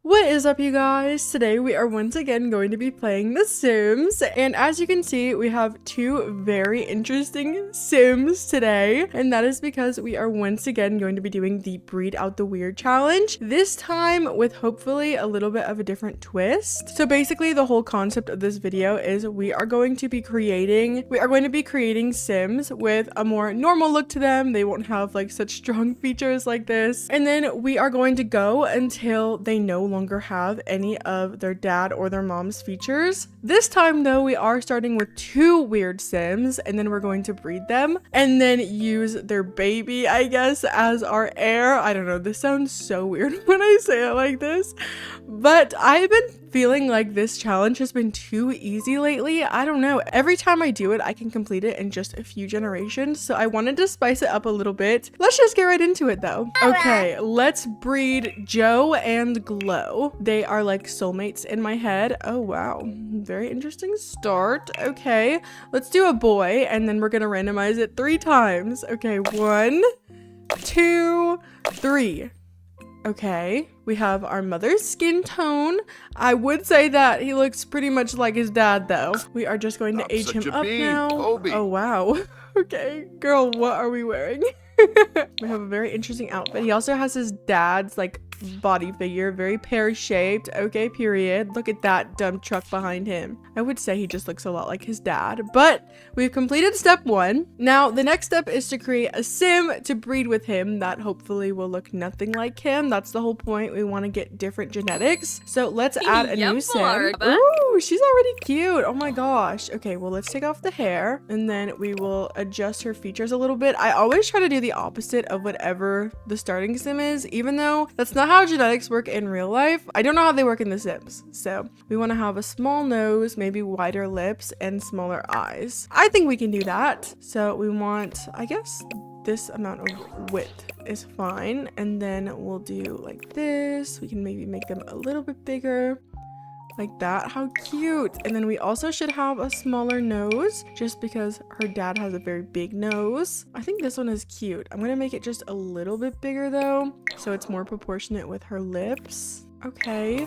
What is up, you guys? Today we are once again going to be playing The Sims, and as you can see, we have two very interesting Sims today, and that is because we are once again going to be doing the Breed Out the Weird challenge, this time with hopefully a little bit of a different twist. So basically the whole concept of this video is we are going to be creating Sims with a more normal look to them. They won't have like such strong features like this, and then we are going to go until they no longer have any of their dad or their mom's features. This time though, we are starting with two weird Sims, and then we're going to breed them and then use their baby, I guess, as our heir. I don't know, this sounds so weird when I say it like this, but I've been feeling like this challenge has been too easy lately. I don't know, every time I do it I can complete it in just a few generations, so I wanted to spice it up a little bit. Let's just get right into it though. Okay, let's breed Joe and Glow. They are like soulmates in my head. Oh wow, very interesting start. Okay, let's do a boy and then we're gonna randomize it 3 times. Okay, 1, 2, 3. Okay, we have our mother's skin tone. I would say that he looks pretty much like his dad though. We are just going to age him up now. Kobe. Oh wow. Okay, girl, what are we wearing? We have a very interesting outfit. He also has his dad's like body figure, very pear-shaped. Okay, period. Look at that dump truck behind him. I would say he just looks a lot like his dad, but we've completed step 1. Now the next step is to create a sim to breed with him that hopefully will look nothing like him. That's the whole point. We want to get different genetics, so let's add a new sim. Ooh, she's already cute. Oh my gosh. Okay, well, let's take off the hair and then we will adjust her features a little bit. I always try to do the opposite of whatever the starting sim is, even though that's not how genetics work in real life. I don't know how they work in The Sims. So we want to have a small nose, maybe wider lips, and smaller eyes. I think we can do that. So we want, I guess, this amount of width is fine. And then we'll do like this. We can maybe make them a little bit bigger. Like that. How cute. And then we also should have a smaller nose just because her dad has a very big nose. I think this one is cute. I'm gonna make it just a little bit bigger though, so it's more proportionate with her lips. Okay,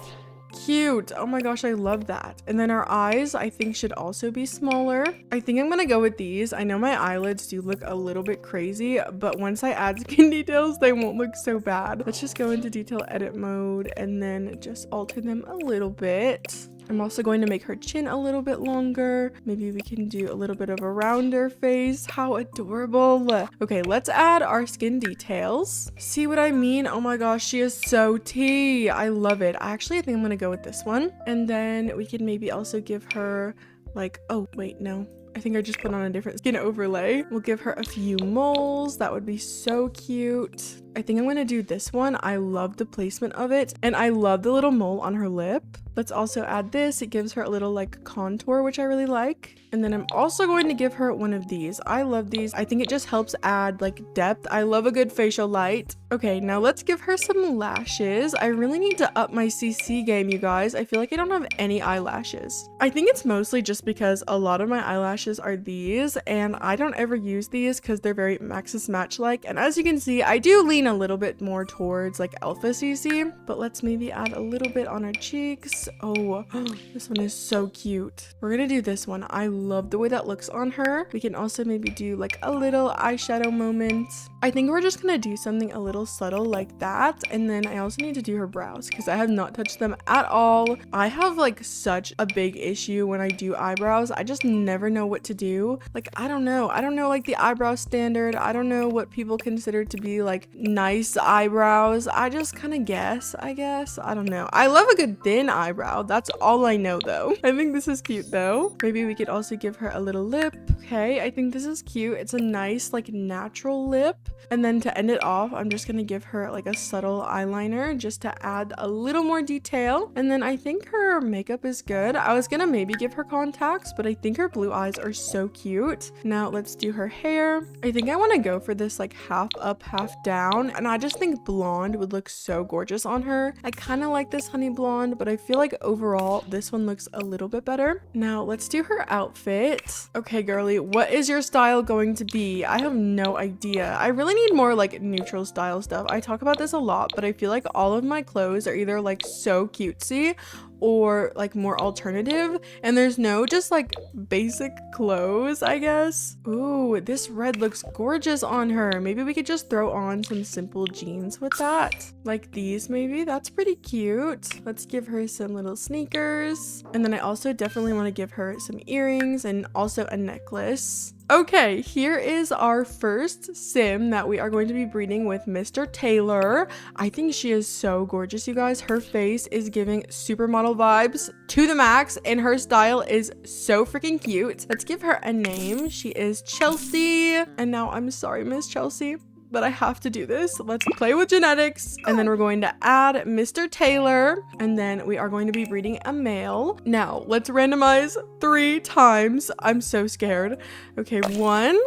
cute. Oh my gosh, I love that. And then our eyes, I think, should also be smaller. I think I'm gonna go with these. I know my eyelids do look a little bit crazy, but once I add skin details, they won't look so bad. Let's just go into detail edit mode and then just alter them a little bit. I'm also going to make her chin a little bit longer. Maybe we can do a little bit of a rounder face. How adorable. Okay, let's add our skin details. See what I mean? Oh my gosh, she is so tea. I love it. I think I'm gonna go with this one. And then we can maybe also give her like, oh wait, no. I think I just put on a different skin overlay. We'll give her a few moles. That would be so cute. I think I'm gonna do this one. I love the placement of it, and I love the little mole on her lip. Let's also add this. It gives her a little like contour, which I really like. And then I'm also going to give her one of these. I love these. I think it just helps add like depth. I love a good facial light. Okay, now let's give her some lashes. I really need to up my CC game, you guys. I feel like I don't have any eyelashes. I think it's mostly just because a lot of my eyelashes are these, and I don't ever use these because they're very Maxis Match like. And as you can see, I do lean a little bit more towards like alpha CC, but let's maybe add a little bit on her cheeks. Oh, this one is so cute. We're gonna do this one. I love the way that looks on her. We can also maybe do like a little eyeshadow moment. I think we're just gonna do something a little subtle like that. And then I also need to do her brows because I have not touched them at all. I have like such a big issue when I do eyebrows. I just never know what to do. Like, I don't know like the eyebrow standard. I don't know what people consider to be like nice eyebrows. I just kind of guess, I guess. I don't know. I love a good thin eyebrow. That's all I know though. I think this is cute though. Maybe we could also give her a little lip. Okay, I think this is cute. It's a nice like natural lip. And then to end it off, I'm just gonna give her like a subtle eyeliner just to add a little more detail. And then I think her makeup is good. I was gonna maybe give her contacts, but I think her blue eyes are so cute. Now let's do her hair. I think I want to go for this like half up, half down. And I just think blonde would look so gorgeous on her. I kind of like this honey blonde, but I feel like overall this one looks a little bit better. Now let's do her outfit. Okay, girly, what is your style going to be? I have no idea. I really need more like neutral style stuff. I talk about this a lot, but I feel like all of my clothes are either like so cutesy or like more alternative, and there's no just like basic clothes, I guess. Ooh, this red looks gorgeous on her. Maybe we could just throw on some simple jeans with that, like these maybe. That's pretty cute. Let's give her some little sneakers, and then I also definitely want to give her some earrings and also a necklace. Okay, here is our first sim that we are going to be breeding with Mr. Taylor. I think she is so gorgeous, you guys. Her face is giving supermodel vibes to the max, and her style is so freaking cute. Let's give her a name. She is Chelsea. And now I'm sorry, Miss Chelsea, but I have to do this. Let's play with genetics, and then we're going to add Mr. Taylor, and then we are going to be breeding a male. Now let's randomize 3 times. I'm so scared. Okay, 1,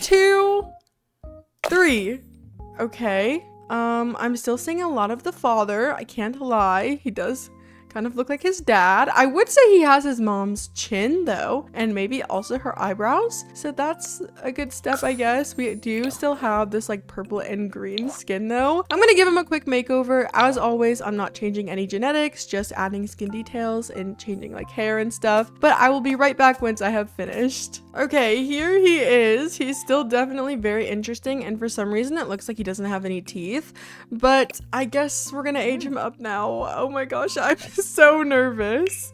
2, 3. Okay, I'm still seeing a lot of the father. I can't lie, he does kind of look like his dad. I would say he has his mom's chin though, and maybe also her eyebrows. So that's a good step, I guess. We do still have this like purple and green skin though. I'm gonna give him a quick makeover. As always, I'm not changing any genetics, just adding skin details and changing like hair and stuff. But I will be right back once I have finished. Okay, here he is. He's still definitely very interesting, and for some reason it looks like he doesn't have any teeth, but I guess we're gonna age him up now. Oh my gosh, I'm so nervous.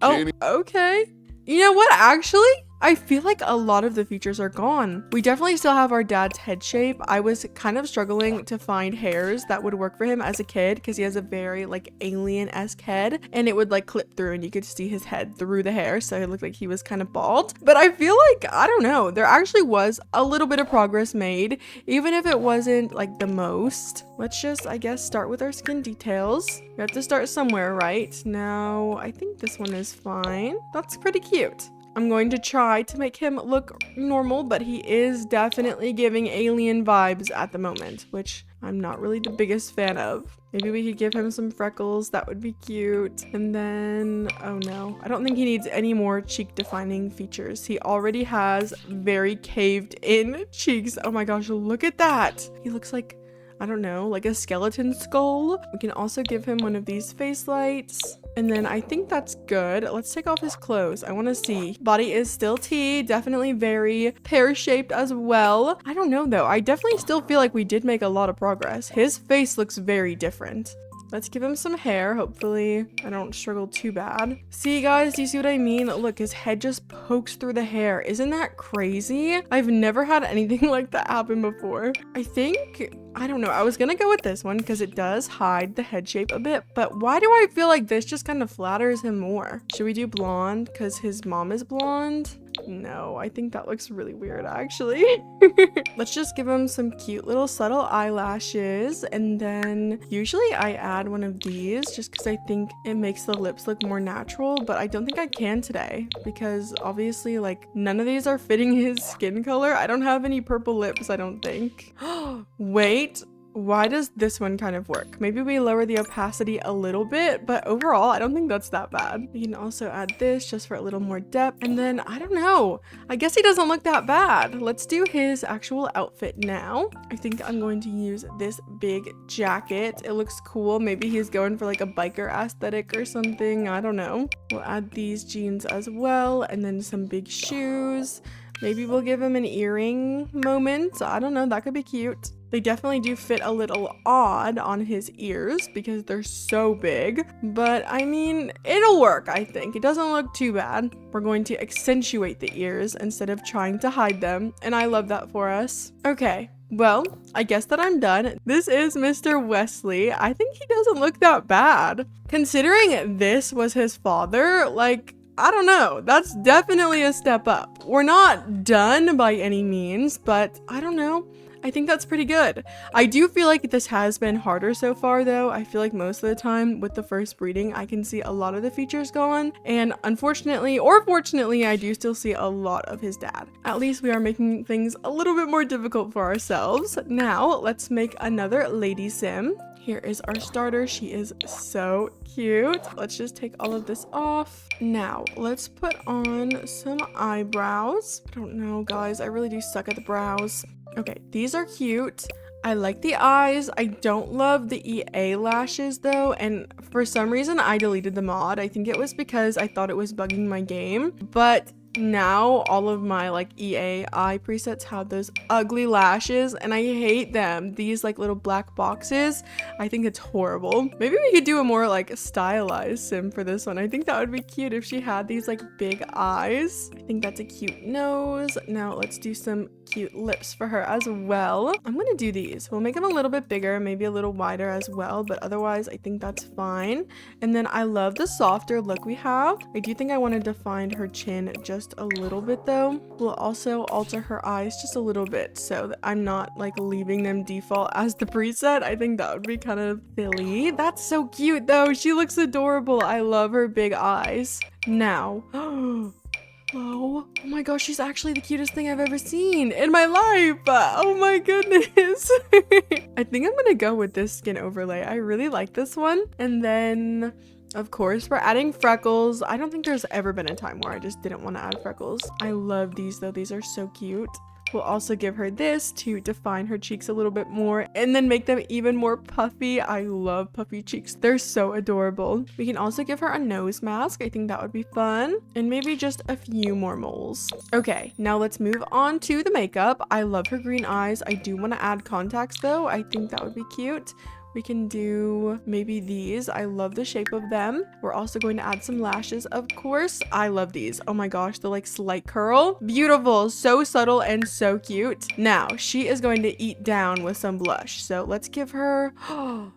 Oh, okay. You know what, actually? I feel like a lot of the features are gone. We definitely still have our dad's head shape. I was kind of struggling to find hairs that would work for him as a kid because he has a very like alien-esque head, and it would like clip through and you could see his head through the hair, so it looked like he was kind of bald. But I feel like, I don't know, there actually was a little bit of progress made, even if it wasn't like the most. Let's just, I guess, start with our skin details. We have to start somewhere, right? Now, I think this one is fine. That's pretty cute. I'm going to try to make him look normal, but he is definitely giving alien vibes at the moment, which I'm not really the biggest fan of. Maybe we could give him some freckles. That would be cute. And then, oh no, I don't think he needs any more cheek defining features. He already has very caved in cheeks. Oh my gosh, look at that. He looks like, I don't know, like a skeleton skull. We can also give him one of these face lights. And then I think that's good. Let's take off his clothes. I want to see. Body is still T, definitely very pear-shaped as well. I don't know though. I definitely still feel like we did make a lot of progress. His face looks very different. Let's give him some hair. Hopefully I don't struggle too bad. See guys, do you see what I mean? Look, his head just pokes through the hair. Isn't that crazy? I've never had anything like that happen before. I think, I don't know, I was gonna go with this one because it does hide the head shape a bit, but why do I feel like this just kind of flatters him more? Should we do blonde because his mom is blonde? No, I think that looks really weird actually. Let's just give him some cute little subtle eyelashes, and then usually I add one of these just because I think it makes the lips look more natural, but I don't think I can today because obviously like none of these are fitting his skin color. I don't have any purple lips, I don't think. Wait, why does this one kind of work? Maybe we lower the opacity a little bit, but overall I don't think that's that bad. We can also add this just for a little more depth, and then I don't know, I guess he doesn't look that bad. Let's do his actual outfit now. I think I'm going to use this big jacket. It looks cool. Maybe he's going for like a biker aesthetic or something, I don't know. We'll add these jeans as well, and then some big shoes. Maybe we'll give him an earring moment. I don't know, that could be cute. They definitely do fit a little odd on his ears because they're so big, but I mean, it'll work, I think. It doesn't look too bad. We're going to accentuate the ears instead of trying to hide them, and I love that for us. Okay, well, I guess that I'm done. This is Mr. Wesley. I think he doesn't look that bad. Considering this was his father, like, I don't know, that's definitely a step up. We're not done by any means, but I don't know. I think that's pretty good. I do feel like this has been harder so far though. I feel like most of the time with the first breeding, I can see a lot of the features gone. And unfortunately, or fortunately, I do still see a lot of his dad. At least we are making things a little bit more difficult for ourselves. Now, let's make another lady sim. Here is our starter. She is so cute. Let's just take all of this off. Now, let's put on some eyebrows. I don't know, guys. I really do suck at the brows. Okay, these are cute. I like the eyes. I don't love the EA lashes though, and for some reason I deleted the mod. I think it was because I thought it was bugging my game, but now all of my like EA eye presets have those ugly lashes and I hate them. These like little black boxes, I think it's horrible. Maybe we could do a more like stylized sim for this one. I think that would be cute if she had these like big eyes. I think that's a cute nose. Now let's do some cute lips for her as well. I'm gonna do these. We'll make them a little bit bigger, maybe a little wider as well, but otherwise I think that's fine. And then I love the softer look we have. I do think I want to define her chin just a little bit though. We'll also alter her eyes just a little bit so that I'm not like leaving them default as the preset. I think that would be kind of silly. That's so cute though. She looks adorable. I love her big eyes. Now, oh my gosh, she's actually the cutest thing I've ever seen in my life. Oh my goodness. I think I'm gonna go with this skin overlay. I really like this one. And then of course, we're adding freckles. I don't think there's ever been a time where I just didn't want to add freckles. I love these though. These are so cute. We'll also give her this to define her cheeks a little bit more and then make them even more puffy. I love puffy cheeks. They're so adorable. We can also give her a nose mask. I think that would be fun. And maybe just a few more moles. Okay, now let's move on to the makeup. I love her green eyes. I do want to add contacts though. I think that would be cute. We can do maybe these. I love the shape of them. We're also going to add some lashes, of course. I love these. Oh my gosh, the like slight curl. Beautiful, so subtle and so cute. Now, she is going to eat down with some blush. So let's give her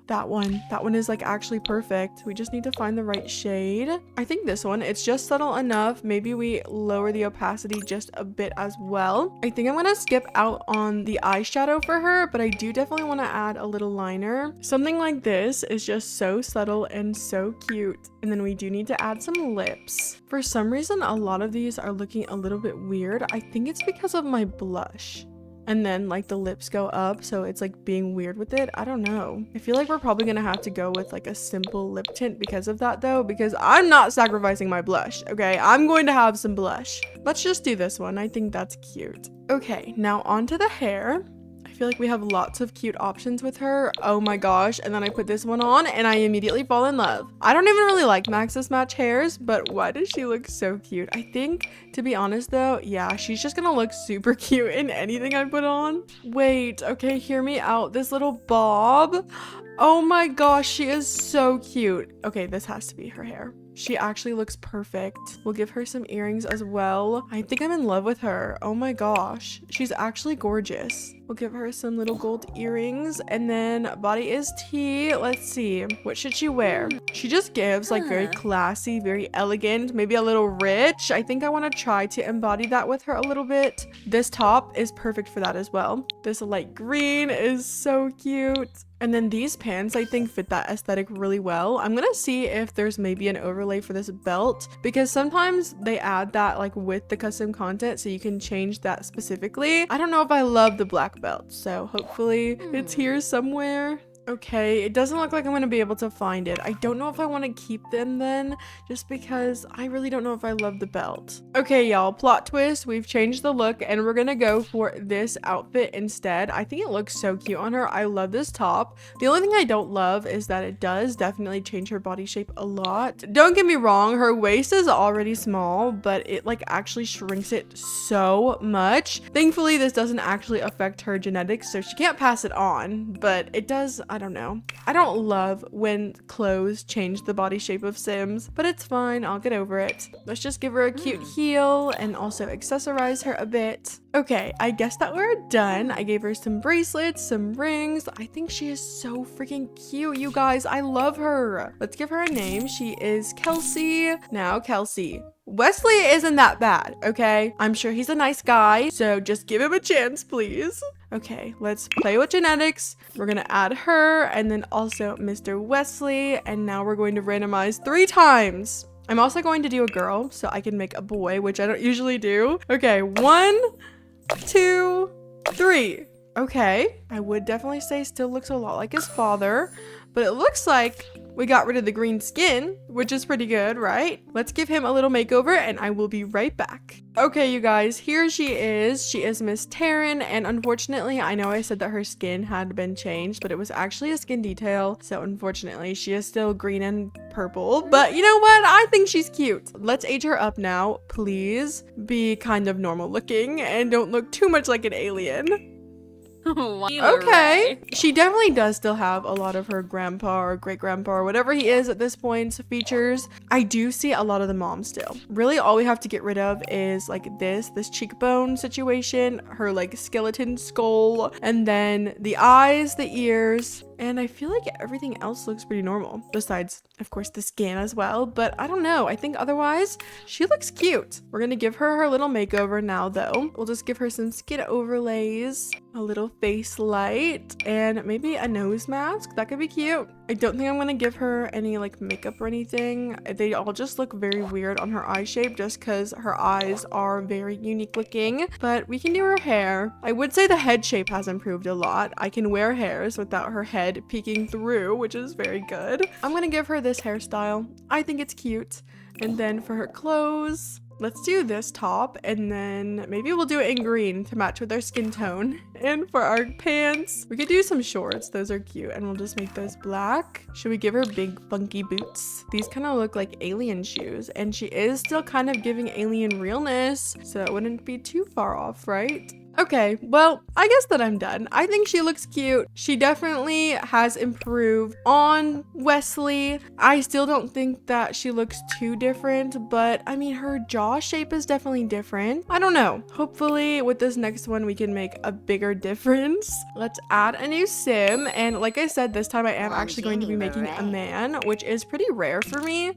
that one. That one is like actually perfect. We just need to find the right shade. I think this one, it's just subtle enough. Maybe we lower the opacity just a bit as well. I think I'm gonna skip out on the eyeshadow for her, but I do definitely want to add a little liner. Something like this is just so subtle and so cute. And then we do need to add some lips. For some reason, a lot of these are looking a little bit weird. I think it's because of my blush. And then like the lips go up, so it's like being weird with it. I don't know. I feel like we're probably gonna have to go with like a simple lip tint because of that though, because I'm not sacrificing my blush, okay? I'm going to have some blush. Let's just do this one. I think that's cute. Okay, now onto the hair. I feel like we have lots of cute options with her. Oh my gosh. And then I put this one on and I immediately fall in love. I don't even really like Maxis Match hairs, but why does she look so cute? I think, to be honest though, yeah, she's just gonna look super cute in anything I put on. Wait, okay, hear me out. This little bob. Oh my gosh, she is so cute. Okay, this has to be her hair. She actually looks perfect. We'll give her some earrings as well. I think I'm in love with her. Oh my gosh. She's actually gorgeous. We'll give her some little gold earrings. And then body is T. Let's see. What should she wear? She just gives like very classy, very elegant, maybe a little rich. I think I want to try to embody that with her a little bit. This top is perfect for that as well. This light green is so cute. And then these pants, I think, fit that aesthetic really well. I'm gonna see if there's maybe an overlay for this belt, because sometimes they add that like with the custom content, so you can change that specifically. I don't know if I love the black belt, so hopefully it's here somewhere. Okay, it doesn't look like I'm gonna be able to find it. I don't know if I want to keep them then, just because I really don't know if I love the belt. Okay, y'all, plot twist. We've changed the look and we're gonna go for this outfit instead. I think it looks so cute on her. I love this top. The only thing I don't love is that it does definitely change her body shape a lot. Don't get me wrong, her waist is already small, but it like actually shrinks it so much. Thankfully, this doesn't actually affect her genetics, so she can't pass it on, but it does. I don't know. I don't love when clothes change the body shape of Sims, but it's fine. I'll get over it. Let's just give her a cute heel and also accessorize her a bit. Okay, I guess that we're done. I gave her some bracelets, some rings. I think she is so freaking cute, you guys. I love her. Let's give her a name. She is Kelsey. Now, Kelsey, Wesley isn't that bad, okay? I'm sure he's a nice guy, so just give him a chance, please. Okay, let's play with genetics. We're gonna add her and then also Mr. Wesley, and now we're going to randomize 3 times. I'm also going to do a girl so I can make a boy, which I don't usually do. Okay, 1, 2, 3. Okay, I would definitely say still looks a lot like his father, but it looks like we got rid of the green skin, which is pretty good, right? Let's give him a little makeover and I will be right back. Okay, you guys, here she is. She is Miss Taryn, and unfortunately, I know I said that her skin had been changed, but it was actually a skin detail. So unfortunately, she is still green and purple, but you know what? I think she's cute. Let's age her up now. Please be kind of normal looking and don't look too much like an alien. Okay, she definitely does still have a lot of her grandpa or great grandpa or whatever he is at this point features. I do see a lot of the mom still. Really all we have to get rid of is like this cheekbone situation, her like skeleton skull, and then the eyes, the ears, and I feel like everything else looks pretty normal besides of course the skin as well, but I don't know, I think otherwise she looks cute. We're gonna give her her little makeover now though. We'll just give her some skin overlays, a little face light, and maybe a nose mask. That could be cute. I don't think I'm gonna give her any like makeup or anything. They all just look very weird on her eye shape just because her eyes are very unique looking, but we can do her hair. I would say the head shape has improved a lot. I can wear hairs without her head peeking through, which is very good. I'm gonna give her this hairstyle. I think it's cute. And then for her clothes, let's do this top, and then maybe we'll do it in green to match with our skin tone. And for our pants, we could do some shorts. Those are cute, and we'll just make those black. Should we give her big funky boots? These kind of look like alien shoes, and she is still kind of giving alien realness, so it wouldn't be too far off, right? Okay, well, I guess that I'm done. I think she looks cute. She definitely has improved on Wesley. I still don't think that she looks too different, but I mean, her jaw shape is definitely different. I don't know. Hopefully with this next one, we can make a bigger difference. Let's add a new sim. And like I said, this time I am actually going to be making a man, which is pretty rare for me.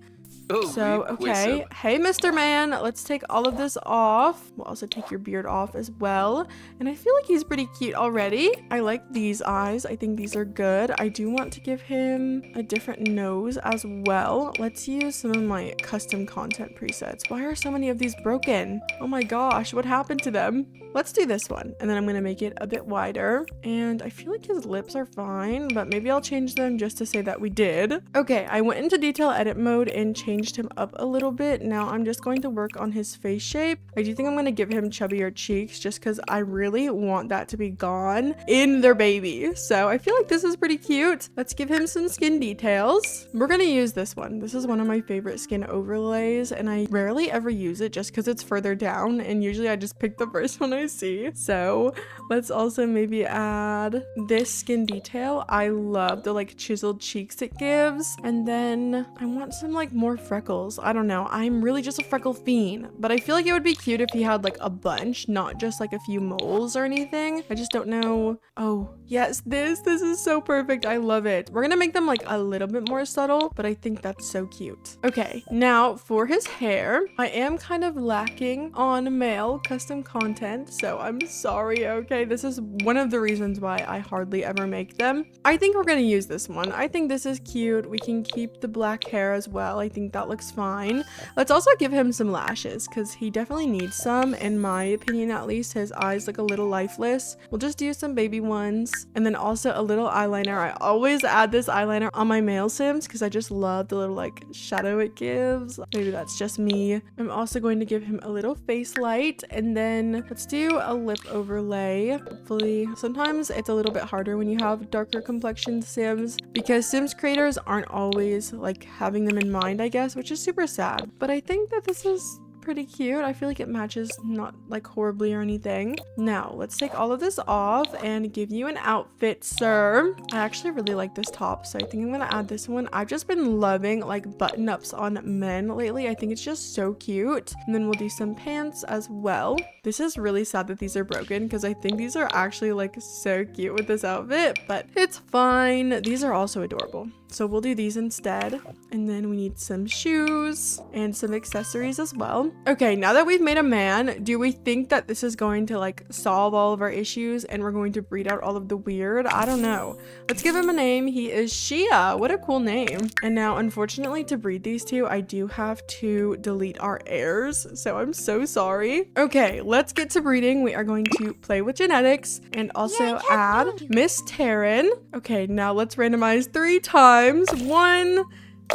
So, okay. Hey, Mr. Man, let's take all of this off. We'll also take your beard off as well. And I feel like he's pretty cute already. I like these eyes. I think these are good. I do want to give him a different nose as well. Let's use some of my custom content presets. Why are so many of these broken? Oh my gosh, what happened to them? Let's do this one. And then I'm going to make it a bit wider. And I feel like his lips are fine, but maybe I'll change them just to say that we did. Okay, I went into detail edit mode and changed him up a little bit. Now I'm just going to work on his face shape. I do think I'm going to give him chubbier cheeks just because I really want that to be gone in their baby. So I feel like this is pretty cute. Let's give him some skin details. We're going to use this one. This is one of my favorite skin overlays, and I rarely ever use it just because it's further down, and usually I just pick the first one I see. So let's also maybe add this skin detail. I love the like chiseled cheeks it gives, and then I want some like more freckles. I don't know, I'm really just a freckle fiend, but I feel like it would be cute if he had like a bunch, not just like a few moles or anything. I just don't know. Oh yes, this is so perfect. I love it. We're gonna make them like a little bit more subtle, but I think that's so cute. Okay, now for his hair, I am kind of lacking on male custom content, so I'm sorry. Okay, this is one of the reasons why I hardly ever make them. I think we're gonna use this one. I think this is cute. We can keep the black hair as well. I think that looks fine. Let's also give him some lashes because he definitely needs some, in my opinion at least. His eyes look a little lifeless. We'll just do some baby ones, and then also a little eyeliner. I always add this eyeliner on my male sims because I just love the little like shadow it gives. Maybe that's just me. I'm also going to give him a little face light, and then let's do a lip overlay. Hopefully, sometimes it's a little bit harder when you have darker complexion sims because sims creators aren't always like having them in mind, I guess, which is super sad. But I think that this is pretty cute. I feel like it matches not like horribly or anything. Now, let's take all of this off and give you an outfit, sir. I actually really like this top, so I think I'm gonna add this one. I've just been loving like button-ups on men lately. I think it's just so cute. And then we'll do some pants as well. This is really sad that these are broken because I think these are actually like so cute with this outfit, but it's fine. These are also adorable. So we'll do these instead. And then we need some shoes and some accessories as well. Okay, now that we've made a man, do we think that this is going to like solve all of our issues and we're going to breed out all of the weird? I don't know. Let's give him a name. He is Shia. What a cool name. And now, unfortunately, to breed these two, I do have to delete our heirs. So I'm so sorry. Okay, let's get to breeding. We are going to play with genetics and also add Miss Taryn. Okay, now let's randomize 3 times. 1,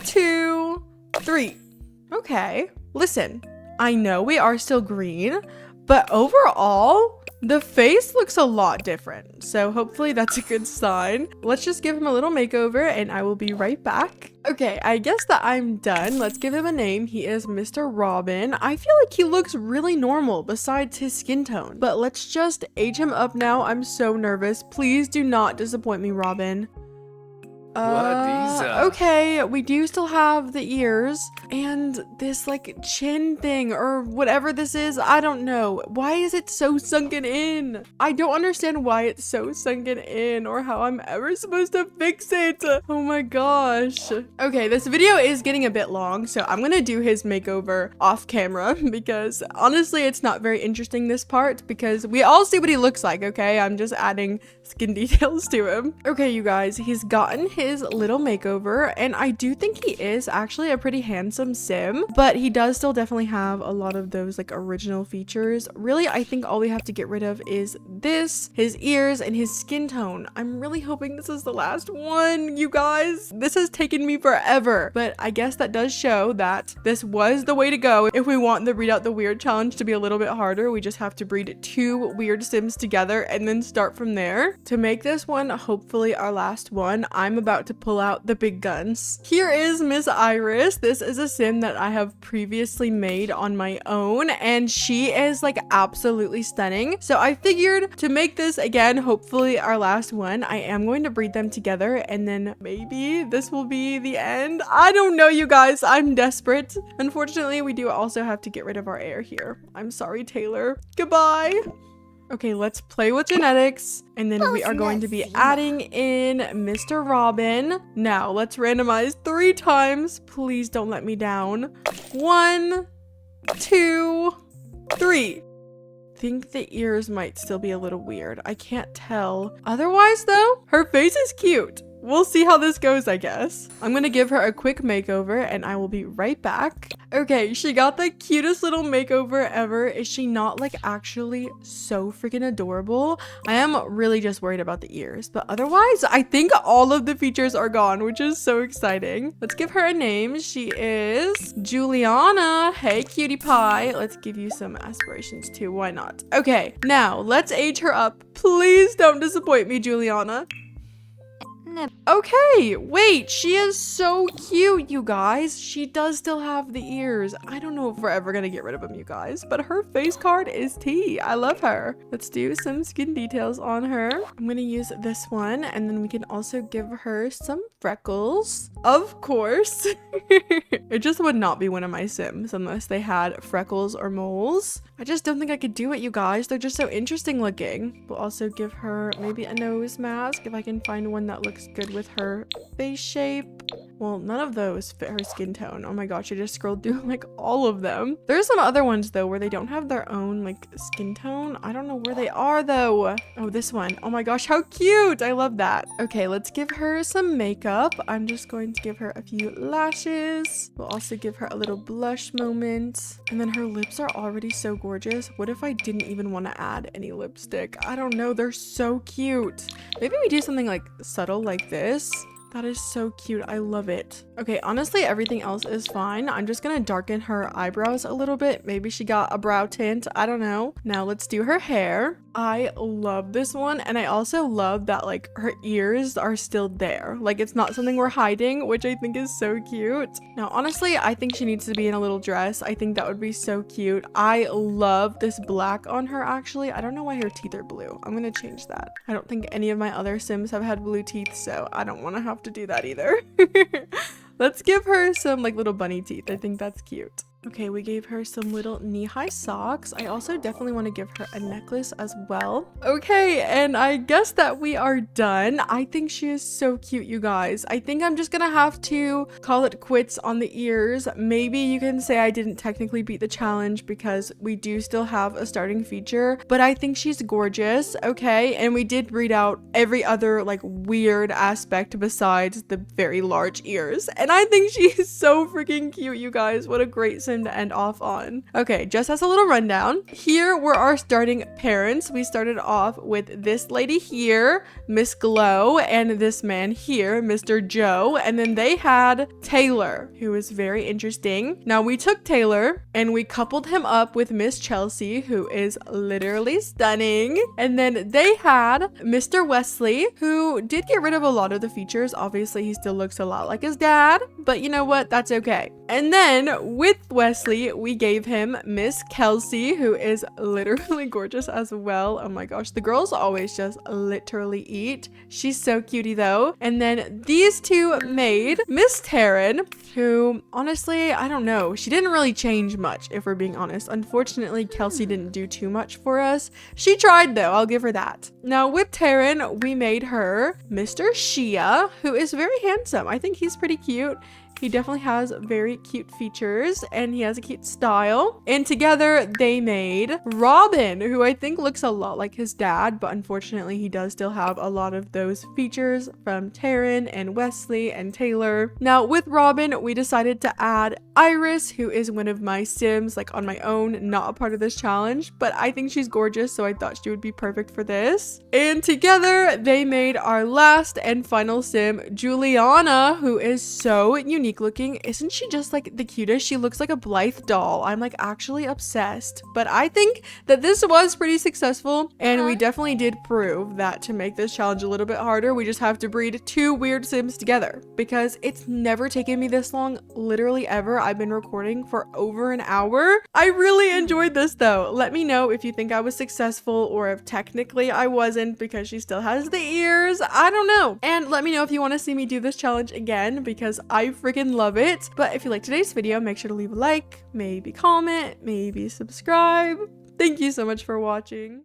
2, 3. Okay, listen, I know we are still green, but overall, the face looks a lot different. So hopefully that's a good sign. Let's just give him a little makeover and I will be right back. Okay, I guess that I'm done. Let's give him a name. He is Mr. Robin. I feel like he looks really normal besides his skin tone. But let's just age him up now. I'm so nervous. Please do not disappoint me, Robin. Okay, we do still have the ears and this like chin thing or whatever this is. I don't know. Why is it so sunken in? I don't understand why it's so sunken in or how I'm ever supposed to fix it. Oh my gosh. Okay, this video is getting a bit long, so I'm gonna do his makeover off camera because honestly, it's not very interesting this part because we all see what he looks like, okay? I'm just adding skin details to him. Okay, you guys, he's gotten his little makeover and I do think he is actually a pretty handsome sim, but he does still definitely have a lot of those like original features. Really, I think all we have to get rid of is this, his ears, and his skin tone. I'm really hoping this is the last one, you guys. This has taken me forever, but I guess that does show that this was the way to go. If we want the breed out the weird challenge to be a little bit harder, we just have to breed 2 weird sims together and then start from there. To make this one hopefully our last one, I'm about to pull out the big guns. Here is Miss Iris. This is a sim that I have previously made on my own and she is like absolutely stunning. So I figured to make this again hopefully our last one, I am going to breed them together and then maybe this will be the end. I don't know, you guys. I'm desperate. Unfortunately, we do also have to get rid of our heir here. I'm sorry, Taylor. Goodbye. Okay, let's play with genetics, and then we are going to be adding in Mr. Robin. Now, let's randomize 3 times. Please don't let me down. 1, 2, 3. I think the ears might still be a little weird. I can't tell. Otherwise, though, her face is cute. We'll see how this goes, I guess. I'm gonna give her a quick makeover and I will be right back. Okay, she got the cutest little makeover ever. Is she not like actually so freaking adorable? I am really just worried about the ears, but otherwise, I think all of the features are gone, which is so exciting. Let's give her a name. She is Juliana. Hey, cutie pie. Let's give you some aspirations too. Why not? Okay, now let's age her up. Please don't disappoint me, Juliana. Okay, wait, she is so cute, you guys. She does still have the ears. I don't know if we're ever gonna get rid of them, you guys, but her face card is tea. I love her. Let's do some skin details on her. I'm gonna use this one, and then we can also give her some freckles. Of course. It just would not be one of my sims unless they had freckles or moles. I just don't think I could do it, you guys. They're just so interesting looking. We'll also give her maybe a nose mask if I can find one that looks good with her face shape. Well, none of those fit her skin tone. Oh my gosh, I just scrolled through like all of them. There's some other ones though where they don't have their own like skin tone. I don't know where they are though. Oh, this one. Oh my gosh, how cute. I love that. Okay, let's give her some makeup. I'm just going to give her a few lashes. We'll also give her a little blush moment. And then her lips are already so gorgeous. What if I didn't even want to add any lipstick? I don't know. They're so cute. Maybe we do something like subtle like this. That is so cute. I love it. Okay, honestly, everything else is fine. I'm just gonna darken her eyebrows a little bit. Maybe she got a brow tint. I don't know. Now let's do her hair. I love this one, and I also love that like her ears are still there. Like it's not something we're hiding, which I think is so cute. Now, honestly, I think she needs to be in a little dress. I think that would be so cute. I love this black on her, actually. I don't know why her teeth are blue. I'm gonna change that. I don't think any of my other Sims have had blue teeth, so I don't want to have to do that either. Let's give her some like little bunny teeth. I think that's cute. Okay, we gave her some little knee-high socks. I also definitely want to give her a necklace as well. Okay, and I guess that we are done. I think she is so cute, you guys. I think I'm just gonna have to call it quits on the ears. Maybe you can say I didn't technically beat the challenge because we do still have a starting feature, but I think she's gorgeous, okay? And we did read out every other like weird aspect besides the very large ears. And I think she's so freaking cute, you guys. What a great sim to end off on. Okay, just as a little rundown, here were our starting parents. We started off with this lady here, Miss Glow, and this man here, Mr. Joe, and then they had Taylor, who is very interesting. Now we took Taylor and we coupled him up with Miss Chelsea, who is literally stunning, and then they had Mr. Wesley, who did get rid of a lot of the features. Obviously he still looks a lot like his dad, but you know what, that's okay. And then with Wesley, we gave him Miss Kelsey, who is literally gorgeous as well. Oh my gosh, the girls always just literally eat. She's so cutie though. And then these two made Miss Taryn, who honestly, I don't know. She didn't really change much, if we're being honest. Unfortunately, Kelsey didn't do too much for us. She tried though, I'll give her that. Now with Taryn, we made her Mr. Shia, who is very handsome. I think he's pretty cute. He definitely has very cute features and he has a cute style. And together they made Robin, who I think looks a lot like his dad, but unfortunately he does still have a lot of those features from Taryn and Wesley and Taylor. Now with Robin, we decided to add Iris, who is one of my Sims, like on my own, not a part of this challenge, but I think she's gorgeous, so I thought she would be perfect for this. And together they made our last and final Sim, Juliana, who is so unique looking. Isn't she just like the cutest? She looks like a Blythe doll. I'm like actually obsessed. But I think that this was pretty successful, and we definitely did prove that to make this challenge a little bit harder, we just have to breed two weird Sims together, because it's never taken me this long, literally ever. I've been recording for over an hour. I really enjoyed this though. Let me know if you think I was successful or if technically I wasn't, because she still has the ears. I don't know. And let me know if you want to see me do this challenge again, because I freaking love it. But if you like today's video, make sure to leave a like, maybe comment, maybe subscribe. Thank you so much for watching.